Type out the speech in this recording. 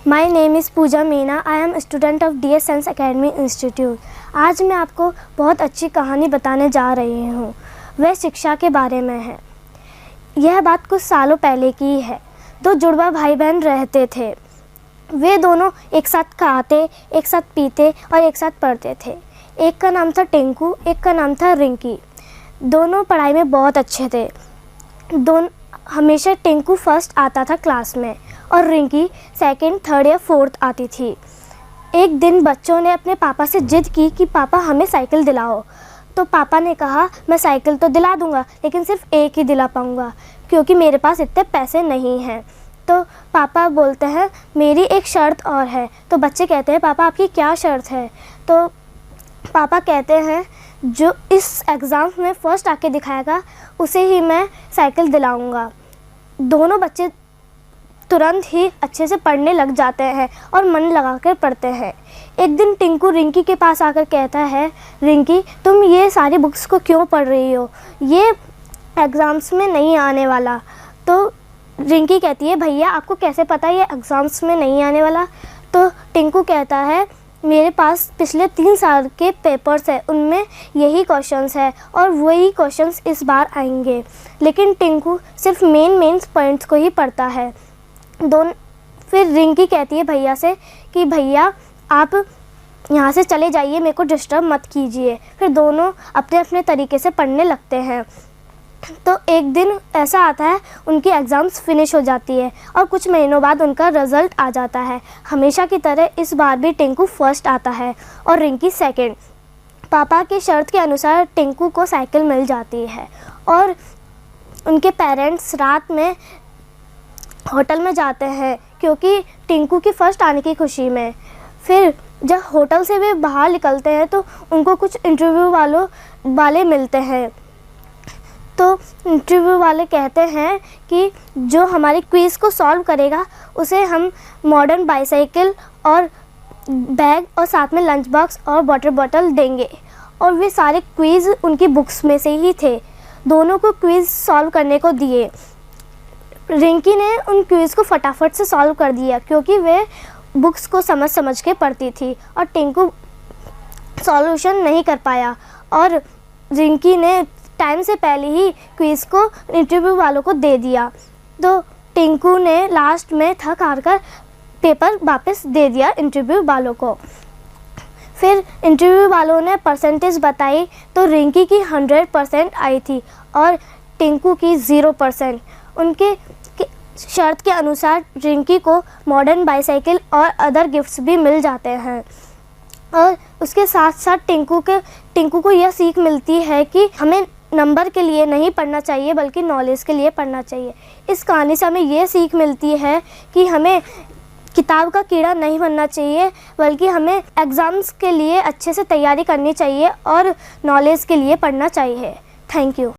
My name is Pooja Meena. I am student of DS science academy institute. आज मैं आपको बहुत अच्छी कहानी बताने जा रही हूँ। वह शिक्षा के बारे में है। यह बात कुछ सालों पहले की है। दो जुड़वा भाई बहन रहते थे। वे दोनों एक साथ खाते, एक साथ पीते और एक साथ पढ़ते थे। एक का नाम था टिंकू, एक का नाम था रिंकी। दोनों पढ़ाई में बहुत अच्छे थे। हमेशा टिंकू फर्स्ट आता था क्लास में और रिंकी सेकंड, थर्ड या फोर्थ आती थी। एक दिन बच्चों ने अपने पापा से जिद की कि पापा हमें साइकिल दिलाओ। तो पापा ने कहा मैं साइकिल तो दिला दूंगा लेकिन सिर्फ एक ही दिला पाऊंगा क्योंकि मेरे पास इतने पैसे नहीं हैं। तो पापा बोलते हैं मेरी एक शर्त और है। तो बच्चे कहते हैं पापा आपकी क्या शर्त है? तो पापा कहते हैं जो इस एग्ज़ाम में फ़र्स्ट आके दिखाएगा उसे ही मैं साइकिल दिलाऊंगा। दोनों बच्चे तुरंत ही अच्छे से पढ़ने लग जाते हैं और मन लगाकर पढ़ते हैं। एक दिन टिंकू रिंकी के पास आकर कहता है रिंकी तुम ये सारी बुक्स को क्यों पढ़ रही हो? ये एग्ज़ाम्स में नहीं आने वाला। तो रिंकी कहती है भैया आपको कैसे पता ये एग्ज़ाम्स में नहीं आने वाला? तो टिंकू कहता है मेरे पास पिछले 3 साल के पेपर्स हैं, उनमें यही क्वेश्चंस है और वही क्वेश्चंस इस बार आएंगे। लेकिन टिंकू सिर्फ मेन पॉइंट्स को ही पढ़ता है। फिर रिंकी कहती है भैया से कि भैया आप यहाँ से चले जाइए, मेरे को डिस्टर्ब मत कीजिए। फिर दोनों अपने अपने तरीके से पढ़ने लगते हैं। तो एक दिन ऐसा आता है उनकी एग्ज़ाम्स फिनिश हो जाती है और कुछ महीनों बाद उनका रिज़ल्ट आ जाता है। हमेशा की तरह इस बार भी टिंकू फर्स्ट आता है और रिंकी सेकंड। पापा की शर्त के अनुसार टिंकू को साइकिल मिल जाती है और उनके पेरेंट्स रात में होटल में जाते हैं क्योंकि टिंकू की फ़र्स्ट आने की खुशी में। फिर जब होटल से वे बाहर निकलते हैं तो उनको कुछ इंटरव्यू वाले मिलते हैं। तो इंटरव्यू वाले कहते हैं कि जो हमारी क्विज़ को सॉल्व करेगा उसे हम मॉडर्न बाईसाइकिल और बैग और साथ में लंच बॉक्स और वाटर बॉटल देंगे। और वे सारे क्विज़ उनकी बुक्स में से ही थे। दोनों को क्विज़ सॉल्व करने को दिए। रिंकी ने उन क्विज़ को फटाफट से सॉल्व कर दिया क्योंकि वे बुक्स को समझ के पढ़ती थी और टिंकू सॉल्यूशन नहीं कर पाया। और रिंकी ने टाइम से पहले ही क्विज़ को इंटरव्यू वालों को दे दिया। तो टिंकू ने लास्ट में थक हार कर पेपर वापस दे दिया इंटरव्यू वालों को। फिर इंटरव्यू वालों ने परसेंटेज बताई तो रिंकी की 100% आई थी और टिंकू की 0%। उनके शर्त के अनुसार रिंकी को मॉडर्न बाईसाइकिल और अदर गिफ्ट्स भी मिल जाते हैं। और उसके साथ साथ टिंकू को यह सीख मिलती है कि हमें नंबर के लिए नहीं पढ़ना चाहिए बल्कि नॉलेज के लिए पढ़ना चाहिए। इस कहानी से हमें ये सीख मिलती है कि हमें किताब का कीड़ा नहीं बनना चाहिए बल्कि हमें एग्ज़ाम्स के लिए अच्छे से तैयारी करनी चाहिए और नॉलेज के लिए पढ़ना चाहिए। Thank you.